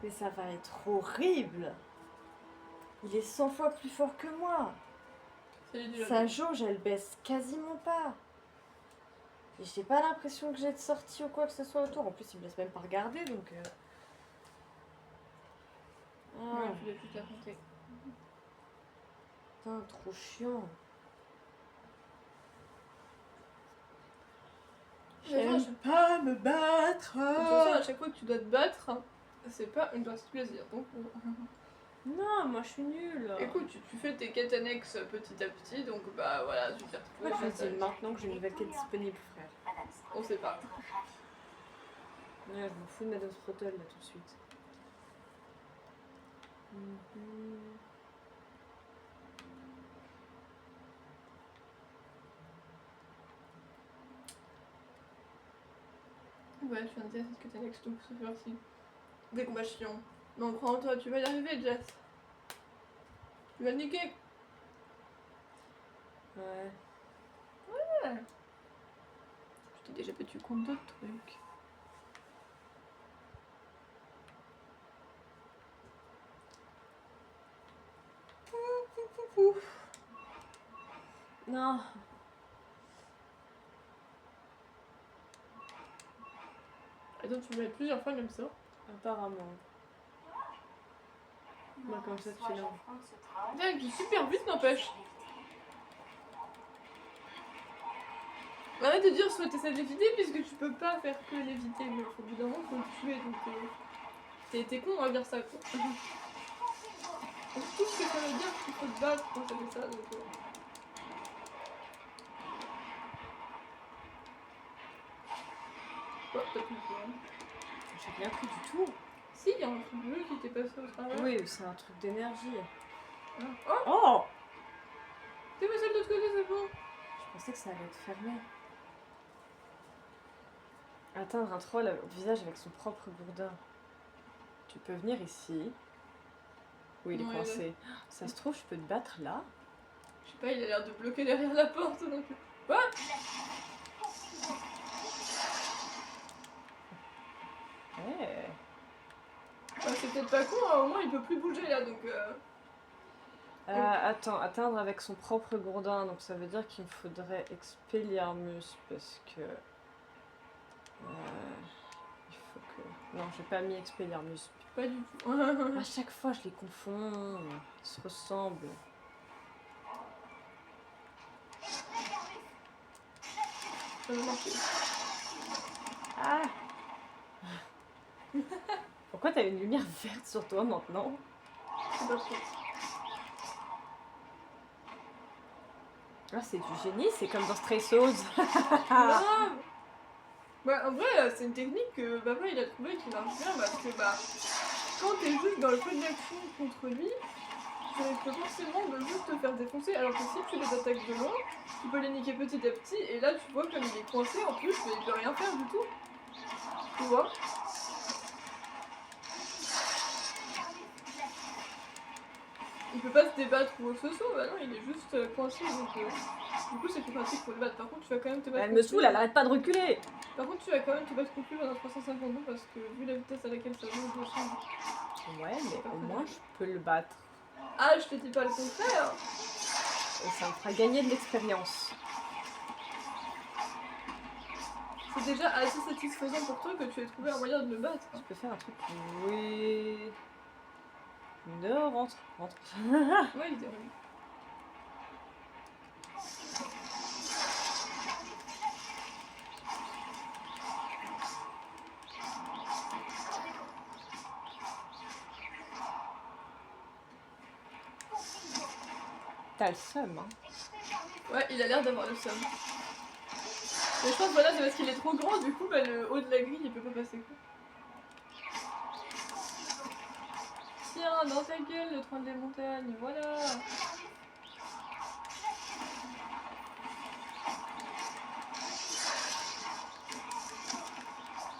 Mais ça va être horrible. Il est 100 fois plus fort que moi. Sa jauge, elle baisse quasiment pas. Et j'ai pas l'impression que j'ai de sortie ou quoi que ce soit autour. En plus, il me laisse même pas regarder, donc... Ouais, tu dois tout affronter. Putain, trop chiant. J'aime pas me battre. De toute façon, à chaque fois que tu dois te battre, c'est pas une partie de plaisir. Donc, Non, moi je suis nulle. écoute, tu fais tes quêtes annexes petit à petit, donc bah voilà, tu t'es retrouvé. Pourquoi tu me dis maintenant que j'ai une nouvelle quête disponible, frère? On sait pas. Ouais, je m'en fous de Madame Sprottle là tout de suite. Ouais, je viens de dire ce que t'es next donc c'est parti. Des combats chiants. Non, crois en toi, tu vas y arriver, Jess. Tu vas le niquer. Ouais. Ouais. Je t'ai déjà battu contre d'autres trucs. Non. Attends, tu me mets plusieurs fois même ça. Apparemment. Moi comme ça tu l'as. Tiens, il super vite n'empêche. Arrête de dire soit t'essaies de l'éviter puisque tu peux pas faire que l'éviter, mais au bout d'un moment faut le tuer donc t'es con à dire ça quoi. Tout ce que ça veut dire qu'il faut te battre quand ça fait ça donc Ouais, t'as plus le temps. J'ai rien pris du tout. Si, il y a un truc bleu qui t'est passé au travers. Oui, c'est un truc d'énergie. Ah. Oh, Oh! t'es passé de l'autre côté, c'est bon. Je pensais que ça allait être fermé. Atteindre un troll au visage avec son propre gourdin. Tu peux venir ici. Oui, il est Ouais, coincé. Ça se trouve, je peux te battre là. Je sais pas, il a l'air de bloquer derrière la porte donc. Quoi? Ouais. Bah, c'est peut-être pas con, hein, au moins il peut plus bouger là donc. Attends, atteindre avec son propre gourdin, donc ça veut dire qu'il me faudrait Expelliarmus parce que... il faut que... Non, j'ai pas mis Expelliarmus. Pas du tout. À chaque fois, je les confonds. Ils se ressemblent. Ça va marcher. Ah! Pourquoi t'as une lumière verte sur toi maintenant? C'est pas trop. Ah, c'est du génie, c'est comme dans Stray Souls. Grave. Bah, en vrai, c'est une technique que papa il a trouvé qui marche bien parce que bah, quand t'es juste dans le feu de l'action contre lui, tu risques potentiellement de juste te faire défoncer. Alors que si tu les attaques de loin, tu peux les niquer petit à petit et là tu vois comme il est coincé en plus, mais il peut rien faire du tout. Tu vois? Il peut pas se débattre ou quoi que ce soit, bah non, il est juste coincé donc du coup c'est plus pratique pour le battre. Par contre, tu vas quand même te battre. Elle me saoule, elle arrête pas de reculer. Par contre, tu vas quand même te battre contre lui pendant 350 ans parce que vu la vitesse à laquelle ça bouge, machin. Ouais, mais au moins je peux le battre. Ah, je te dis pas le contraire. Et ça me fera gagner de l'expérience. C'est déjà assez satisfaisant pour toi que tu aies trouvé un moyen de le battre. Je peux faire un truc. Oui. Non, rentre, rentre. Ouais, il était horrible. T'as le seum, hein. Ouais, il a l'air d'avoir le seum. Mais je pense voilà, c'est parce qu'il est trop grand, du coup, bah, le haut de la grille, il peut pas passer quoi. Tiens, dans ta gueule, le train des montagnes, voilà.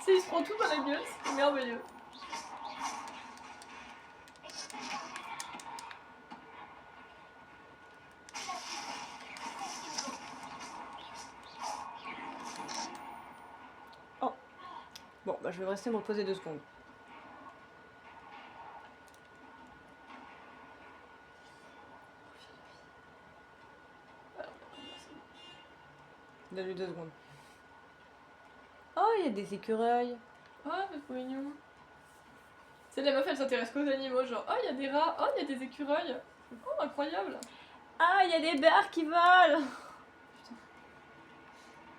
Il se prend tout dans la gueule, c'est merveilleux. Oh. Bon, bah je vais rester me reposer 2 secondes. Donne-lui 2 secondes. Oh, il y a des écureuils. Ah, c'est trop mignon. C'est la meuf, elle s'intéresse qu'aux animaux, genre, oh, il y a des rats, oh, il y a des écureuils. Oh, incroyable. Ah, il y a des bars qui volent.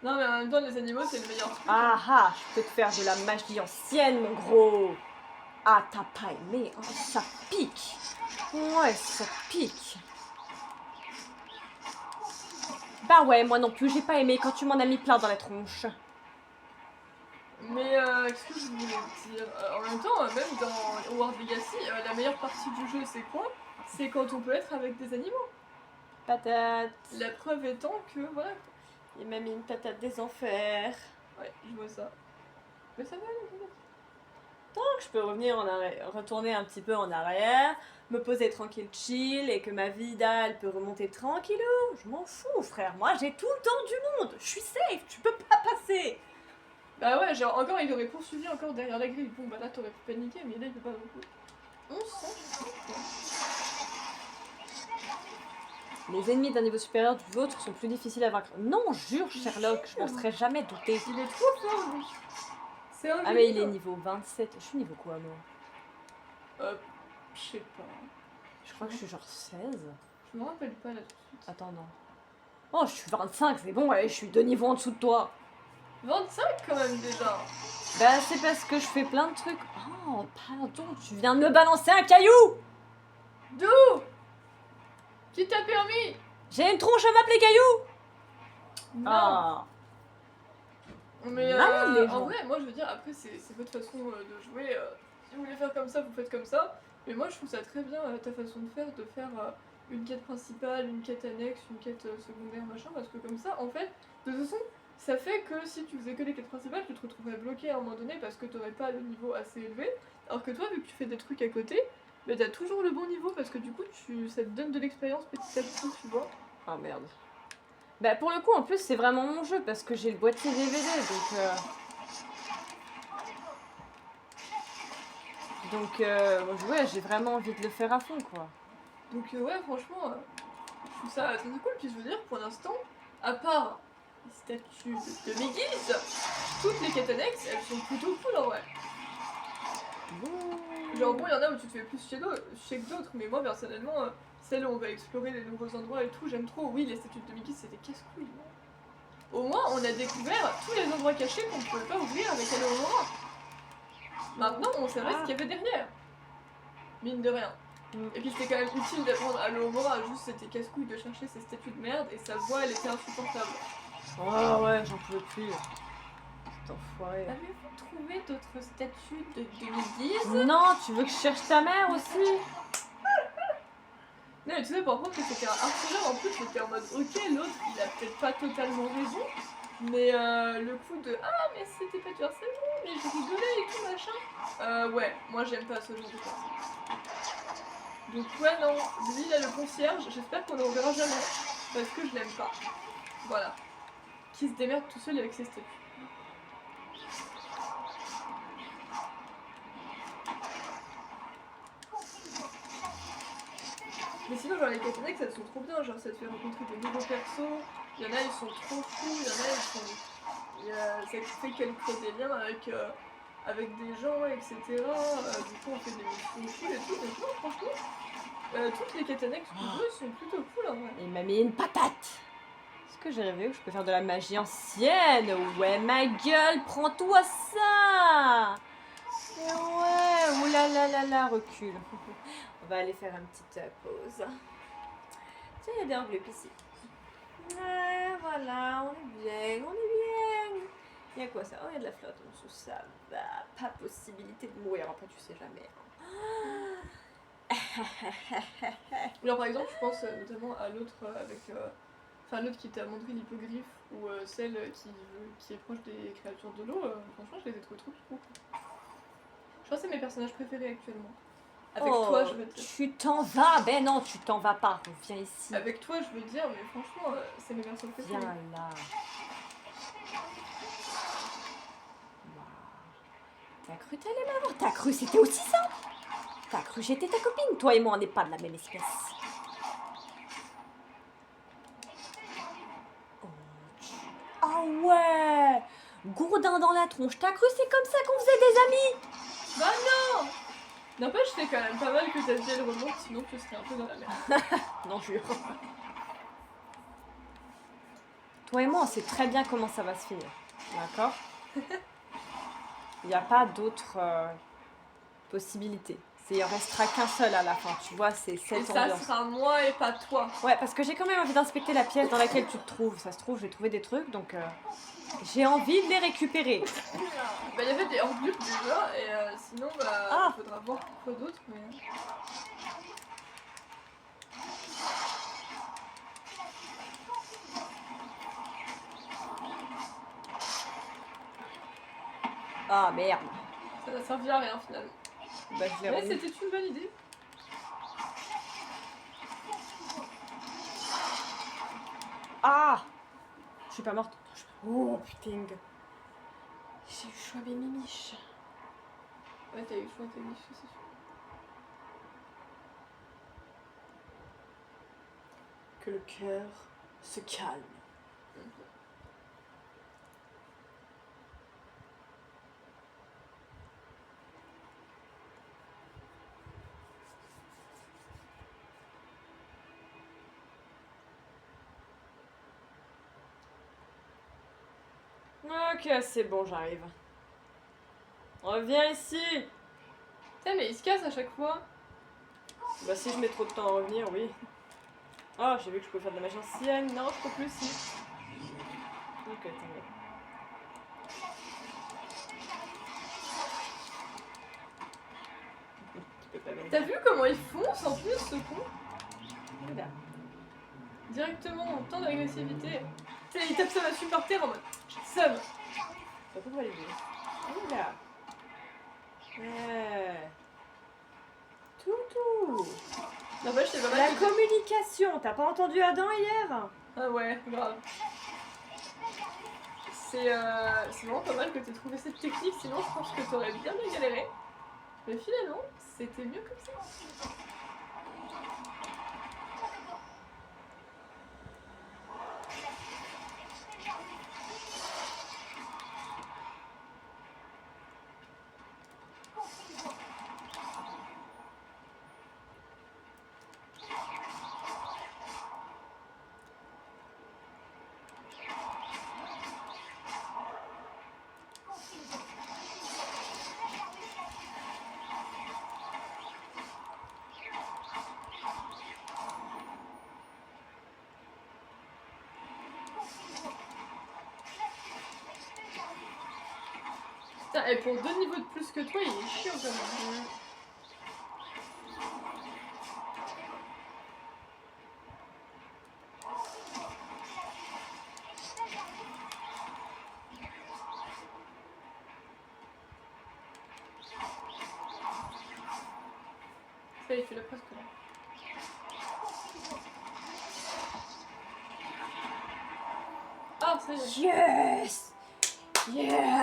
Non, mais en même temps, les animaux, c'est le meilleur truc. Ah ah, je peux te faire de la magie ancienne, mon gros. Ah, t'as pas aimé, hein, ça pique. Ouais, ça pique. Bah ouais, moi non plus, j'ai pas aimé quand tu m'en as mis plein dans la tronche. Mais qu'est-ce que je voulais dire en même temps, même dans Hogwarts Legacy, la meilleure partie du jeu, c'est quoi? C'est quand on peut être avec des animaux. Patate. La preuve étant que, voilà. Il m'a mis une patate des enfers. Ouais, je vois ça. Mais ça va, aller. Tant que je peux revenir en arrière, retourner un petit peu en arrière, me poser tranquille chill et que ma vida elle peut remonter tranquillou, je m'en fous frère, moi j'ai tout le temps du monde, je suis safe, tu peux pas passer. Bah ouais, genre encore il aurait poursuivi encore derrière la grille, bon bah là t'aurais pu paniquer, mais là il peut pas beaucoup. On s'en fout quoi. Les ennemis d'un niveau supérieur du vôtre sont plus difficiles à vaincre. Non, jure Sherlock, je m'en serais jamais douté. Il est trop fort lui. C'est un Ah mais il est niveau 27, je suis niveau quoi moi? Je sais pas. Je crois que je suis genre 16. Je me rappelle pas là tout de suite. Attends non. Oh je suis 25, c'est bon, ouais, je suis 2 niveaux en dessous de toi. 25 quand même déjà. Bah c'est parce que je fais plein de trucs. Oh pardon, tu viens de me balancer un caillou. D'où? Qui t'a permis? J'ai une tronche à m'appeler caillou. Non. Ah. Mais Malade, les en gens. vrai, moi je veux dire, après c'est votre façon de jouer. Si vous voulez faire comme ça, vous faites comme ça. Mais moi je trouve ça très bien ta façon de faire une quête principale, une quête annexe, une quête secondaire, machin. Parce que comme ça, en fait, de toute façon, ça fait que si tu faisais que les quêtes principales, tu te retrouverais bloqué à un moment donné parce que t'aurais pas le niveau assez élevé. Alors que toi, vu que tu fais des trucs à côté, bah t'as toujours le bon niveau parce que du coup, ça te donne de l'expérience petit à petit, tu vois. Ah merde. Bah pour le coup en plus c'est vraiment mon jeu parce que j'ai le boîtier DVD donc ouais j'ai vraiment envie de le faire à fond quoi. Donc ouais franchement je trouve ça très cool. Puis je veux dire pour l'instant, à part les statues de Megis, toutes les quêtes annexes elles sont plutôt cool en vrai. Genre bon il y en a où tu te fais plus chier que d'autres, mais moi personnellement celles où on va explorer les nouveaux endroits et tout j'aime trop. Oui les statues de Megis c'était casse-couille. Au moins on a découvert tous les endroits cachés qu'on ne pouvait pas ouvrir avec Alohomora. Maintenant on sait ce qu'il y avait derrière. Mine de rien. Et puis c'était quand même utile d'apprendre Alohomora, juste c'était casse-couille de chercher ces statues de merde et sa voix elle était insupportable. Oh ouais j'en pouvais plus. Cet enfoiré. Avez-vous trouvé d'autres statues de Megis? Non tu veux que je cherche ta mère aussi? Non mais tu sais par contre que c'était un harceleur en plus, c'était en mode ok l'autre il a peut-être pas totalement raison, mais le coup de ah mais c'était pas du harcèlement, mais je rigolais et tout machin. Ouais, moi j'aime pas ce genre de personne. Donc ouais non, lui là le concierge, j'espère qu'on ne le reverra jamais, parce que je l'aime pas. Voilà. Qui se démerde tout seul avec ses statues. Mais sinon genre les quêtes annexes elles sont trop bien, genre ça te fait rencontrer des nouveaux persos, il y en a ils sont trop fous, il y en a ils sont... ça te fait qu'elle crée des liens avec des gens, etc. Du coup on fait des missions cool et tout, donc non franchement, toutes les quêtes annexes du jeu sont plutôt cool en vrai. Il m'a mis une patate. Est-ce que j'ai rêvé que je peux faire de la magie ancienne? Ouais ma gueule, prends-toi ça. Ouais, oulala, recule. On va aller faire une petite pause. Tiens, il y a des enveloppes ici. Ouais, voilà, on est bien. Il y a quoi ça? Oh, il y a de la flotte en dessous, ça va. Pas possibilité de mourir, après tu sais jamais. Alors par exemple, je pense notamment à l'autre l'autre qui t'a montré l'hippogriffe ou celle qui est proche des créatures de l'eau, franchement je les ai trouvées trop cool. Je pense que c'est mes personnages préférés actuellement. Avec toi, je veux dire. Tu t'en vas? Ben non, tu t'en vas pas. Viens ici. Avec toi, je veux dire, mais franchement, c'est mes personnages préférés. Viens là. Wow. T'as cru t'allais m'avoir? T'as cru c'était aussi simple? T'as cru j'étais ta copine? Toi et moi, on n'est pas de la même espèce. Oh, ouais. Gourdin dans la tronche, t'as cru c'est comme ça qu'on faisait des amis? Bah non. N'empêche, c'est quand même pas mal que ta vie elle remonte, sinon tu serais un peu dans la merde. Non, jure. Toi et moi, on sait très bien comment ça va se finir. D'accord? Il n'y a pas d'autre possibilité. Il en restera qu'un seul à la fin, tu vois, c'est cette et ça ambiance. sera moi et pas toi. Ouais, parce que j'ai quand même envie d'inspecter la pièce dans laquelle tu te trouves. Ça se trouve, j'ai trouvé des trucs, donc j'ai envie de les récupérer. Bah il y avait des hors-bulles déjà, et sinon bah il faudra voir quoi d'autre, mais... Ah merde. Ça n'a servi à rien finalement. Bah, je l'ai Mais remis. c'était une bonne idée. Ah! Je suis pas morte. Oh putain. J'ai eu choix mes mimiches. Ouais, t'as eu le choix, t'as eu le choix, c'est sûr. Que le cœur se calme. Ok, c'est bon, j'arrive. Reviens ici. Putain, mais il se casse à chaque fois. Bah si je mets trop de temps à revenir, oui. Oh, j'ai vu que je pouvais faire de la magie ancienne. Non, je peux plus, si. Ok, tant mieux. Tu peux pas venir. T'as vu comment il fonce en plus ce con? Regarde. Directement en temps d'agressivité. Tu sais, il tape sa machine par terre en mode somme. T'as tout validé. Regarde. Ouais. Toutou. N'empêche, c'est pas mal. La que- communication. T'as pas entendu Adam hier? Ah ouais, grave. C'est vraiment pas mal que t'aies trouvé cette technique, sinon je pense que t'aurais bien galéré. Mais finalement, c'était mieux comme ça. Putain, et pour 2 niveaux de plus que toi, il est chiant quand même. Ça, il fait la presque là. Ah, ça y est. Yes! Yeah!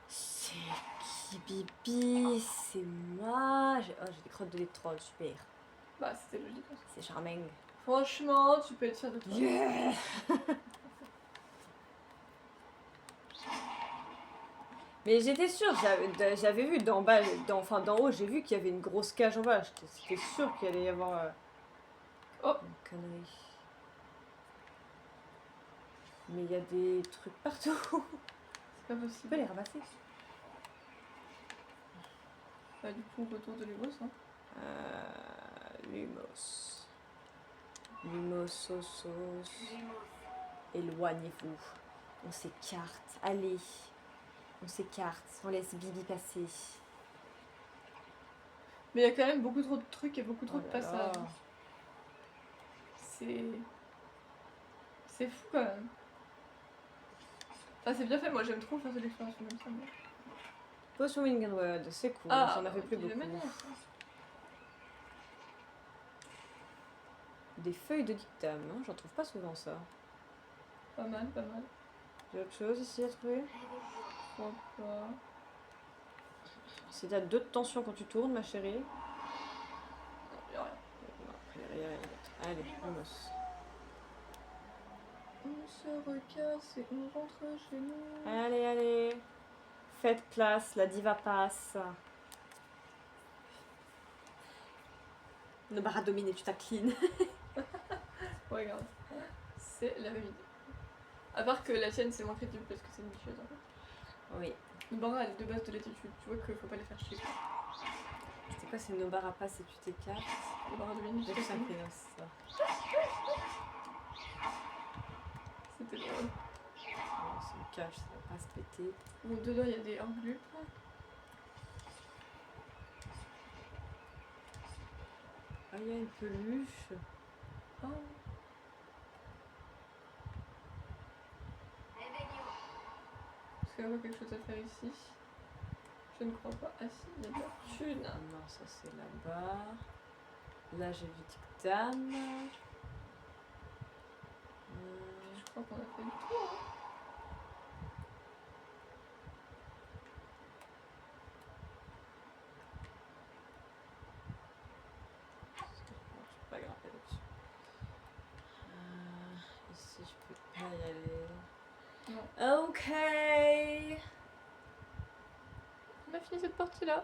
C'est qui Bibi? C'est moi. Oh, j'ai des crottes de l'électrode, super. Bah, c'était logique. Hein. C'est charming. Franchement, tu peux être fier de toi. Yeah! Mais j'étais sûre, j'avais vu d'en bas, enfin d'en haut, j'ai vu qu'il y avait une grosse cage en bas. J'étais sûre qu'il allait y avoir Oh. une connerie. Mais il y a des trucs partout. C'est pas Tu peux possible. les ramasser. Bah, du coup, retour de Lumos. Hein. Lumos. Lumososos. Éloignez-vous. On s'écarte. Allez. On s'écarte. On laisse Bibi passer. Mais il y a quand même beaucoup trop de trucs et beaucoup trop Oh de là là. passages. C'est fou quand même. Enfin, c'est bien fait, moi j'aime trop faire de l'exploration comme ça. Mais... Potion Wingwood, c'est cool. Ah, J'en avais plus il est beaucoup. manière, ça. Des feuilles de dictum, hein, j'en trouve pas souvent ça. Pas mal, pas mal. J'ai autre chose ici à trouver? Je crois pas. C'est à 2 de tension quand tu tournes, ma chérie. Non, y a rien. Non, après, il y a rien d'autre. Allez, Lumos. On se recasse et on rentre chez nous. Allez, allez. Faites place, la diva passe. Nobara domine et tu t'inclines. Regarde, c'est la même idée. À part que la tienne c'est moins crédible parce que c'est une bicheuse. Oui. Nobara elle est de base de l'attitude, tu vois qu'il faut pas les faire chier. C'est quoi, c'est Nobara passe et tu t'écartes? Nobara domine, J'ai ça fait ça. C'était drôle. On se cache, ça va pas se péter. Bon, dedans il y a des enveloppes. Ah, il y a une peluche. Oh. Est-ce qu'il y a quelque chose à faire ici? Je ne crois pas. Ah si, il y a de la thune. Non, ça c'est là-bas. Là j'ai vu Tic-Tam. Je crois qu'on a fait le tour. Je peux pas grimper là-dessus. Ici je peux pas y aller. Non. Ok. On a fini cette partie-là.